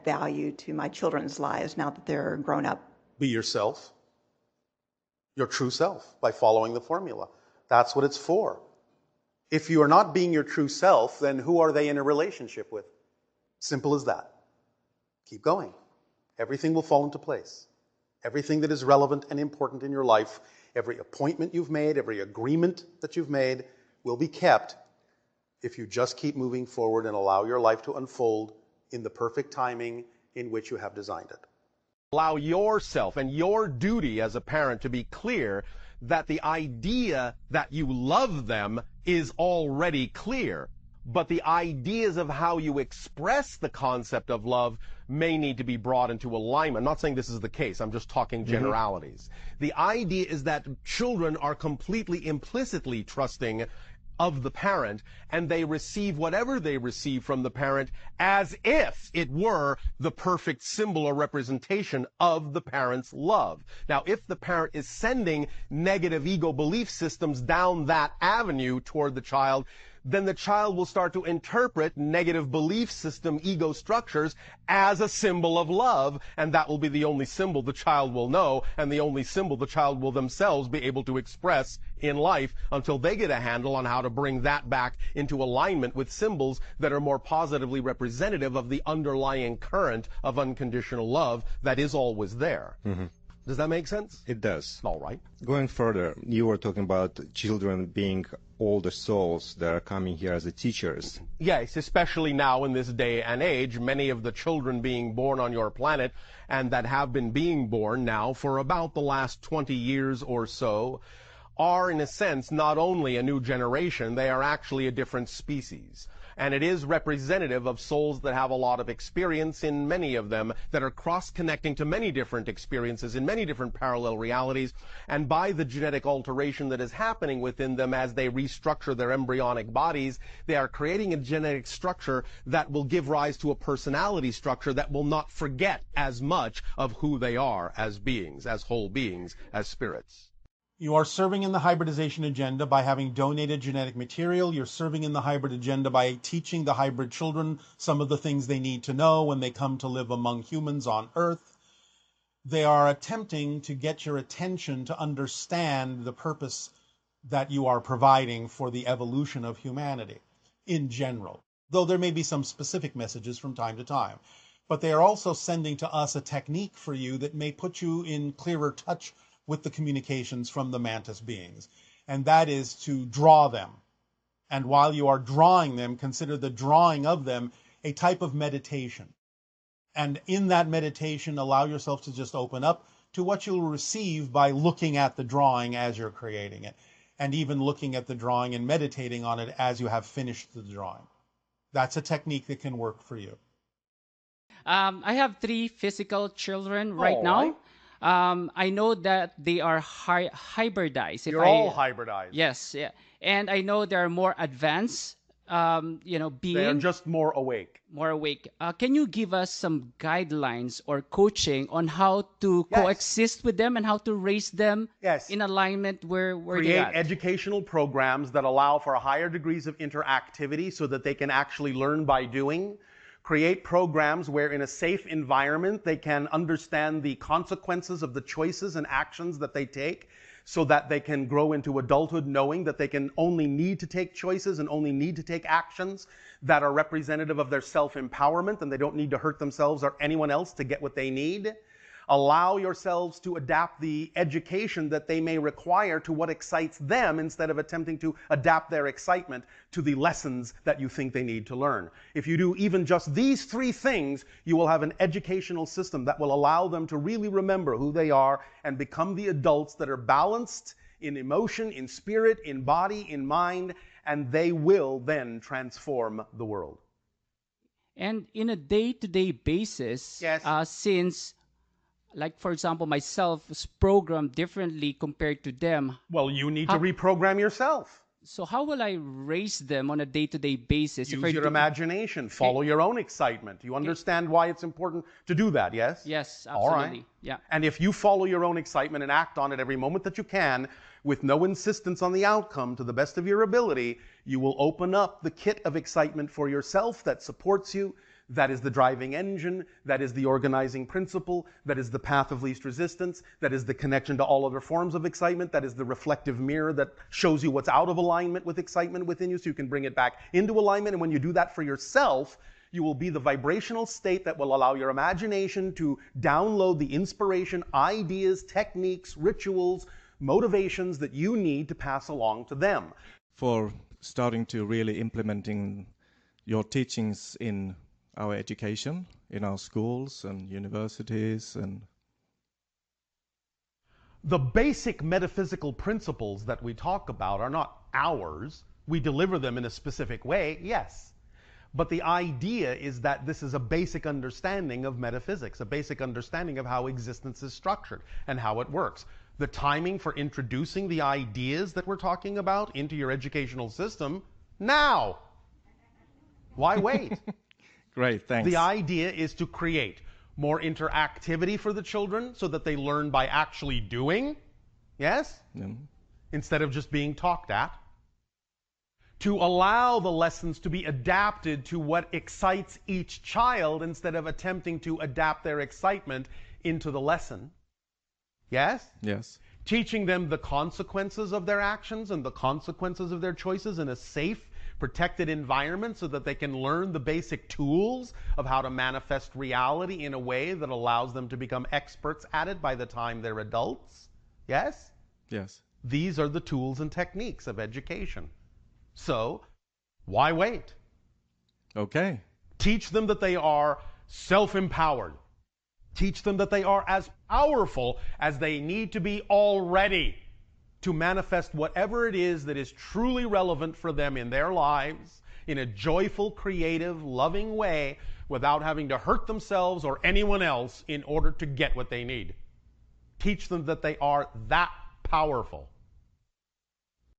value to my children's lives now that they're grown up? Be yourself, your true self, by following the formula. That's what it's for. If you are not being your true self, then who are they in a relationship with? Simple as that. Keep going. Everything will fall into place. Everything that is relevant and important in your life, every appointment you've made, every agreement that you've made will be kept if you just keep moving forward and allow your life to unfold in the perfect timing in which you have designed it. Allow yourself and your duty as a parent to be clear that the idea that you love them is already clear, but the ideas of how you express the concept of love may need to be brought into alignment. I'm not saying this is the case. I'm just talking generalities. The idea is that children are completely implicitly trusting of the parent, and they receive whatever they receive from the parent as if it were the perfect symbol or representation of the parent's love. Now, if the parent is sending negative ego belief systems down that avenue toward the child, then the child will start to interpret negative belief system ego structures as a symbol of love, and that will be the only symbol the child will know, and the only symbol the child will themselves be able to express in life until they get a handle on how to bring that back into alignment with symbols that are more positively representative of the underlying current of unconditional love that is always there. Does that make sense? It does. All right. Going further, you were talking about children being older souls that are coming here as the teachers. Yes, especially now in this day and age, many of the children being born on your planet and that have been being born now for about the last 20 years or so are, in a sense, not only a new generation, they are actually a different species. And it is representative of souls that have a lot of experience in many of them, that are cross-connecting to many different experiences in many different parallel realities. And by the genetic alteration that is happening within them as they restructure their embryonic bodies, they are creating a genetic structure that will give rise to a personality structure that will not forget as much of who they are as beings, as whole beings, as spirits. You are serving in the hybridization agenda by having donated genetic material. You're serving in the hybrid agenda by teaching the hybrid children some of the things they need to know when they come to live among humans on Earth. They are attempting to get your attention to understand the purpose that you are providing for the evolution of humanity in general, though there may be some specific messages from time to time. But they are also sending to us a technique for you that may put you in clearer touch with the communications from the mantis beings, and that is to draw them. And while you are drawing them, consider the drawing of them a type of meditation. And in that meditation, allow yourself to just open up to what you'll receive by looking at the drawing as you're creating it, and even looking at the drawing and meditating on it as you have finished the drawing. That's a technique that can work for you. I have 3 physical children right now. I know that they are hybridized. You're all hybridized. Yes, yeah. And I know they're more advanced, being. They're just more awake. More awake. Can you give us some guidelines or coaching on how to coexist with them and how to raise them in alignment where Create educational programs that allow for higher degrees of interactivity so that they can actually learn by doing. Create programs where in a safe environment they can understand the consequences of the choices and actions that they take so that they can grow into adulthood knowing that they can only need to take choices and only need to take actions that are representative of their self-empowerment, and they don't need to hurt themselves or anyone else to get what they need. Allow yourselves to adapt the education that they may require to what excites them instead of attempting to adapt their excitement to the lessons that you think they need to learn. If you do even just these 3 things, you will have an educational system that will allow them to really remember who they are and become the adults that are balanced in emotion, in spirit, in body, in mind, and they will then transform the world. And in a day-to-day basis, since, like, for example, myself is programmed differently compared to them. Well, you need to reprogram yourself. So how will I raise them on a day-to-day basis? Use your imagination. Follow your own excitement. You understand why it's important to do that, yes? Yes, absolutely. All right. Yeah. And if you follow your own excitement and act on it every moment that you can, with no insistence on the outcome to the best of your ability, you will open up the kit of excitement for yourself that supports you, That is the driving engine. That is the organizing principle. That is the path of least resistance. That is the connection to all other forms of excitement. That is the reflective mirror that shows you what's out of alignment with excitement within you so you can bring it back into alignment. And when you do that for yourself, you will be the vibrational state that will allow your imagination to download the inspiration, ideas, techniques, rituals, motivations that you need to pass along to them. For starting to really implementing your teachings in our education, in our schools and universities and... The basic metaphysical principles that we talk about are not ours. We deliver them in a specific way, yes. But the idea is that this is a basic understanding of metaphysics, a basic understanding of how existence is structured and how it works. The timing for introducing the ideas that we're talking about into your educational system, now. Why wait? Great, thanks. The idea is to create more interactivity for the children so that they learn by actually doing, yes? Instead of just being talked at. To allow the lessons to be adapted to what excites each child instead of attempting to adapt their excitement into the lesson. Yes? Yes. Teaching them the consequences of their actions and the consequences of their choices in a safe, protected environment so that they can learn the basic tools of how to manifest reality in a way that allows them to become experts at it by the time they're adults. Yes? Yes. These are the tools and techniques of education. So, why wait? Okay. Teach them that they are self-empowered. Teach them that they are as powerful as they need to be already to manifest whatever it is that is truly relevant for them in their lives in a joyful, creative, loving way without having to hurt themselves or anyone else in order to get what they need. Teach them that they are that powerful.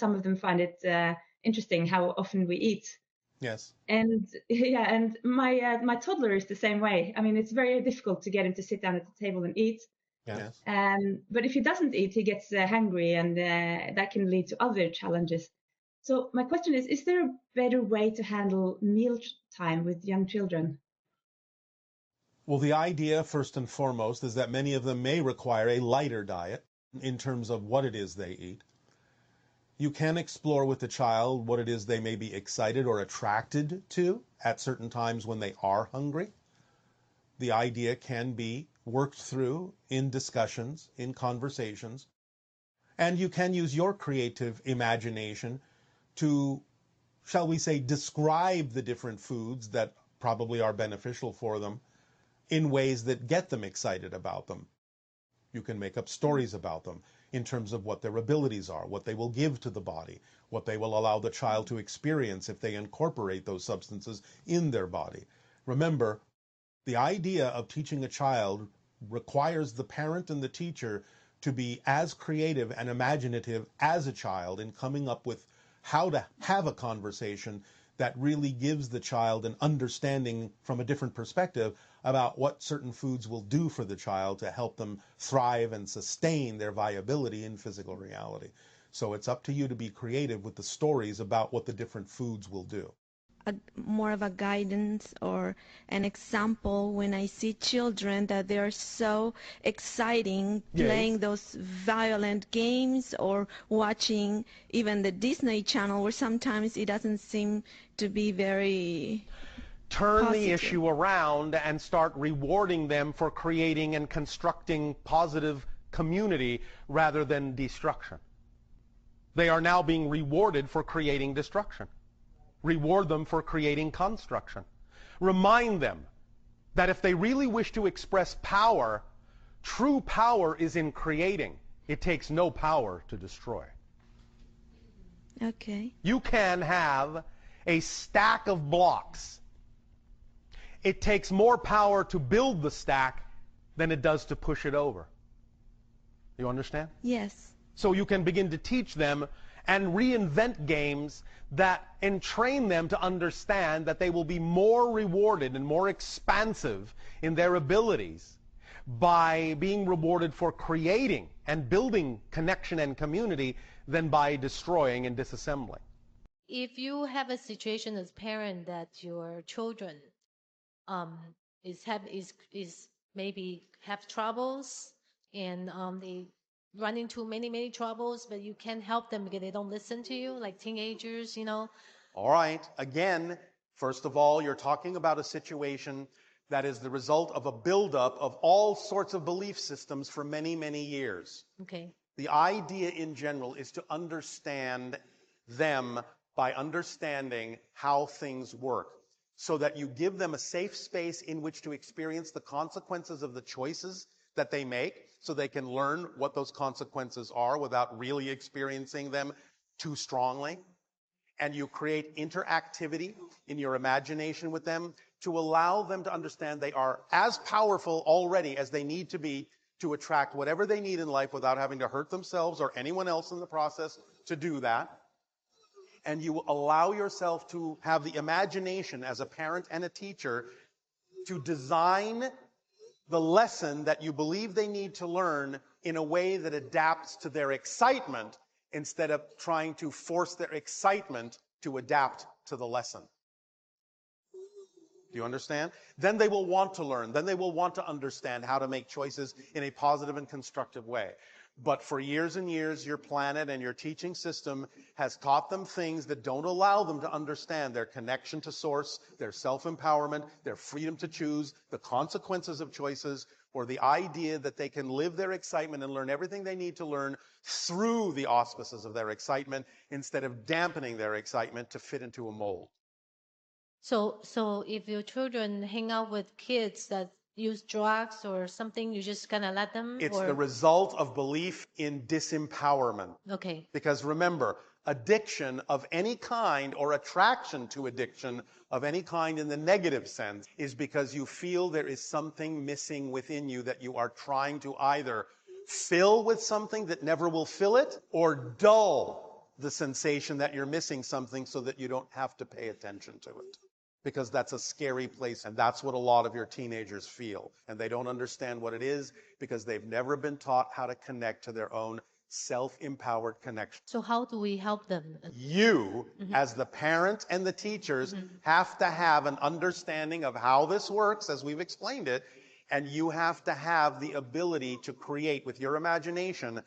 Some of them find it interesting how often we eat. Yes. And yeah, and my toddler is the same way. I mean, it's very difficult to get him to sit down at the table and eat. Yes. But if he doesn't eat, he gets hungry, and that can lead to other challenges. So my question is there a better way to handle meal time with young children? Well, the idea, first and foremost, is that many of them may require a lighter diet in terms of what it is they eat. You can explore with the child what it is they may be excited or attracted to at certain times when they are hungry. The idea can be worked through in discussions, in conversations, and you can use your creative imagination to, shall we say, describe the different foods that probably are beneficial for them in ways that get them excited about them. You can make up stories about them in terms of what their abilities are, what they will give to the body, what they will allow the child to experience if they incorporate those substances in their body. Remember, the idea of teaching a child requires the parent and the teacher to be as creative and imaginative as a child in coming up with how to have a conversation that really gives the child an understanding from a different perspective about what certain foods will do for the child to help them thrive and sustain their viability in physical reality. So it's up to you to be creative with the stories about what the different foods will do. More of a guidance or an example when I see children that they are so exciting playing those violent games or watching even the Disney Channel where sometimes it doesn't seem to be very Turn positive. the issue around and start rewarding them for creating and constructing positive community rather than destruction. They are now being rewarded for creating destruction. Reward them for creating construction. Remind them that if they really wish to express power, true power is in creating. It takes no power to destroy. Okay. You can have a stack of blocks. It takes more power to build the stack than it does to push it over. You understand? Yes. So you can begin to teach them and reinvent games that entrain them to understand that they will be more rewarded and more expansive in their abilities by being rewarded for creating and building connection and community than by destroying and disassembling. If you have a situation as parent that your children is maybe have troubles, and they run into many troubles, but you can't help them because they don't listen to you, like teenagers, All right. Again, first of all, you're talking about a situation that is the result of a buildup of all sorts of belief systems for many years. Okay. The idea in general is to understand them by understanding how things work, so that you give them a safe space in which to experience the consequences of the choices that they make, so they can learn what those consequences are without really experiencing them too strongly. And you create interactivity in your imagination with them to allow them to understand they are as powerful already as they need to be to attract whatever they need in life without having to hurt themselves or anyone else in the process to do that. And you allow yourself to have the imagination as a parent and a teacher to design the lesson that you believe they need to learn in a way that adapts to their excitement, instead of trying to force their excitement to adapt to the lesson. Do you understand? Then they will want to learn. Then they will want to understand how to make choices in a positive and constructive way. But for years and years, your planet and your teaching system has taught them things that don't allow them to understand their connection to source, their self-empowerment, their freedom to choose, the consequences of choices, or the idea that they can live their excitement and learn everything they need to learn through the auspices of their excitement, instead of dampening their excitement to fit into a mold. So if your children hang out with kids that use drugs or something, you just kind of let them? It's the result of belief in disempowerment. Okay. Because remember, addiction of any kind, or attraction to addiction of any kind in the negative sense, is because you feel there is something missing within you that you are trying to either fill with something that never will fill it, or dull the sensation that you're missing something so that you don't have to pay attention to it. Because that's a scary place, and that's what a lot of your teenagers feel. And they don't understand what it is because they've never been taught how to connect to their own self-empowered connection. So how do we help them? You, as the parent and the teachers, have to have an understanding of how this works, as we've explained it, and you have to have the ability to create, with your imagination,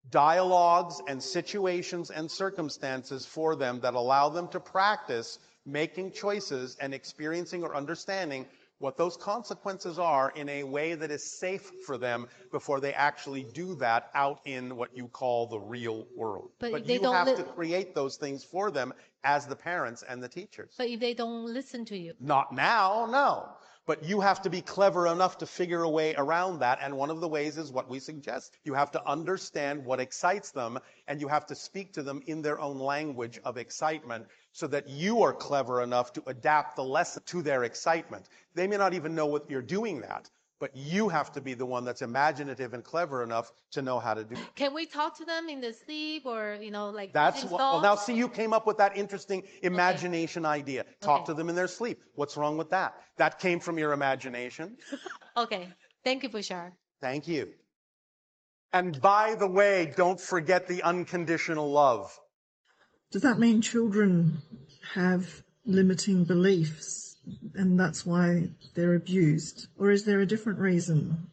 dialogues and situations and circumstances for them that allow them to practice making choices and experiencing or understanding what those consequences are in a way that is safe for them before they actually do that out in what you call the real world. But you have to create those things for them as the parents and the teachers. But if they don't listen to you? Not now, no. But you have to be clever enough to figure a way around that, and one of the ways is what we suggest. You have to understand what excites them, and you have to speak to them in their own language of excitement, so that you are clever enough to adapt the lesson to their excitement. They may not even know what you're doing that, but you have to be the one that's imaginative and clever enough to know how to do it. Can we talk to them in the sleep, or, like... That's what, well, now see, you came up with that interesting imagination idea. Talk to them in their sleep. What's wrong with that? That came from your imagination. Okay. Thank you, Bashar. Thank you. And by the way, don't forget the unconditional love. Does that mean children have limiting beliefs and that's why they're abused? Or is there a different reason?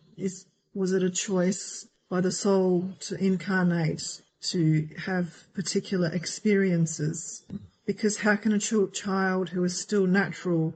Was it a choice by the soul to incarnate, to have particular experiences? Because how can a child who is still natural,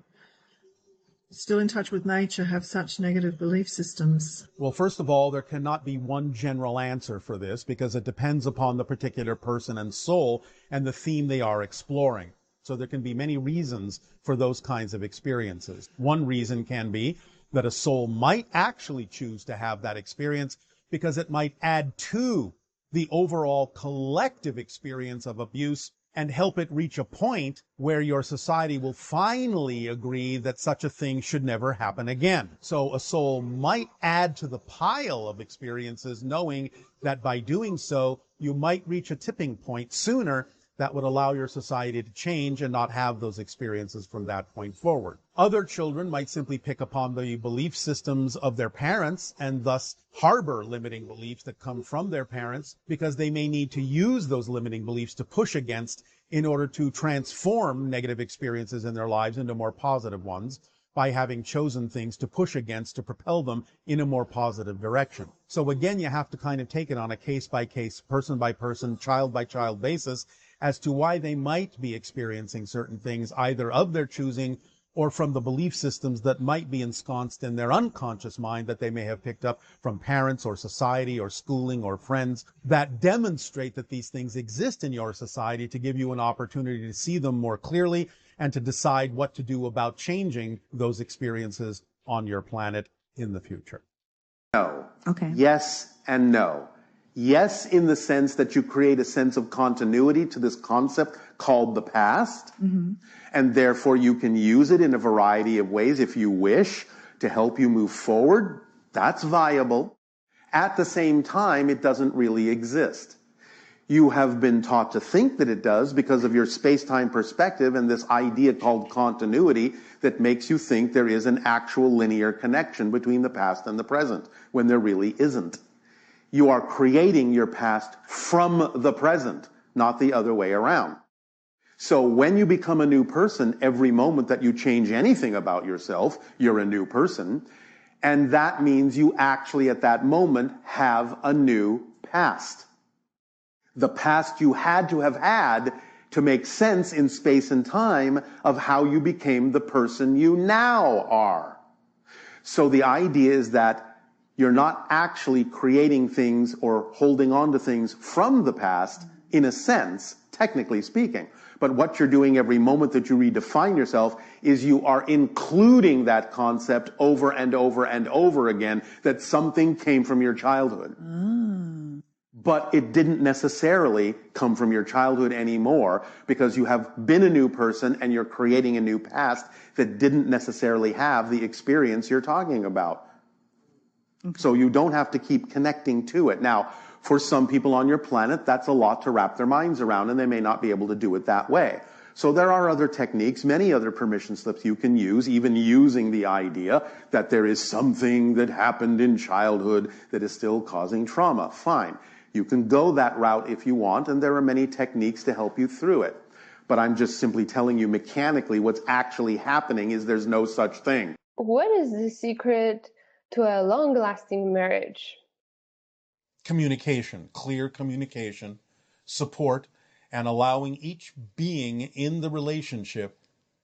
still in touch with nature, have such negative belief systems? Well, first of all, there cannot be one general answer for this, because it depends upon the particular person and soul and the theme they are exploring. So there can be many reasons for those kinds of experiences. One reason can be that a soul might actually choose to have that experience because it might add to the overall collective experience of abuse and help it reach a point where your society will finally agree that such a thing should never happen again. So a soul might add to the pile of experiences, knowing that by doing so, you might reach a tipping point sooner that would allow your society to change and not have those experiences from that point forward. Other children might simply pick upon the belief systems of their parents and thus harbor limiting beliefs that come from their parents, because they may need to use those limiting beliefs to push against in order to transform negative experiences in their lives into more positive ones. by having chosen things to push against to propel them in a more positive direction. So again, you have to kind of take it on a case-by-case, person-by-person, child-by-child basis as to why they might be experiencing certain things, either of their choosing or from the belief systems that might be ensconced in their unconscious mind that they may have picked up from parents or society or schooling or friends that demonstrate that these things exist in your society, to give you an opportunity to see them more clearly and to decide what to do about changing those experiences on your planet in the future. No. Okay. Yes and no. Yes, in the sense that you create a sense of continuity to this concept called the past, and therefore you can use it in a variety of ways if you wish to help you move forward. That's viable. At the same time, it doesn't really exist. You have been taught to think that it does because of your space-time perspective and this idea called continuity that makes you think there is an actual linear connection between the past and the present, when there really isn't. You are creating your past from the present, not the other way around. So when you become a new person, every moment that you change anything about yourself, you're a new person. And that means you actually at that moment have a new past. The past you had to have had to make sense in space and time of how you became the person you now are. So the idea is that you're not actually creating things or holding on to things from the past, in a sense, technically speaking. But what you're doing every moment that you redefine yourself is you are including that concept over and over and over again, that something came from your childhood. But it didn't necessarily come from your childhood anymore, because you have been a new person and you're creating a new past that didn't necessarily have the experience you're talking about. So you don't have to keep connecting to it. Now, for some people on your planet, that's a lot to wrap their minds around, and they may not be able to do it that way. So there are other techniques, many other permission slips you can use, even using the idea that there is something that happened in childhood that is still causing trauma. Fine. You can go that route if you want, and there are many techniques to help you through it. But I'm just simply telling you mechanically what's actually happening is there's no such thing. What is the secret to a long-lasting marriage? Communication, clear communication, support, and allowing each being in the relationship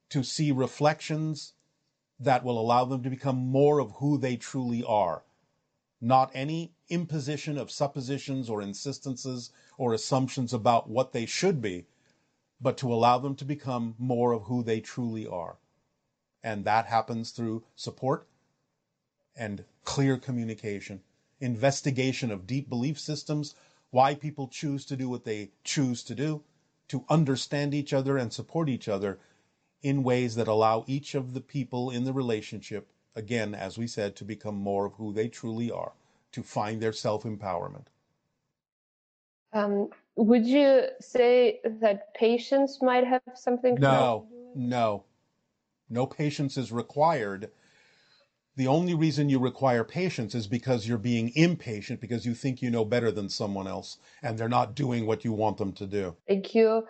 to see reflections that will allow them to become more of who they truly are. Not any imposition of suppositions or insistences or assumptions about what they should be, but to allow them to become more of who they truly are. And that happens through support and clear communication, investigation of deep belief systems, why people choose to do what they choose to do, to understand each other and support each other in ways that allow each of the people in the relationship, again, as we said, to become more of who they truly are, to find their self-empowerment. Would you say that patience might have something to do with it? No patience is required. The only reason you require patience is because you're being impatient, because you think you know better than someone else and they're not doing what you want them to do. Thank you.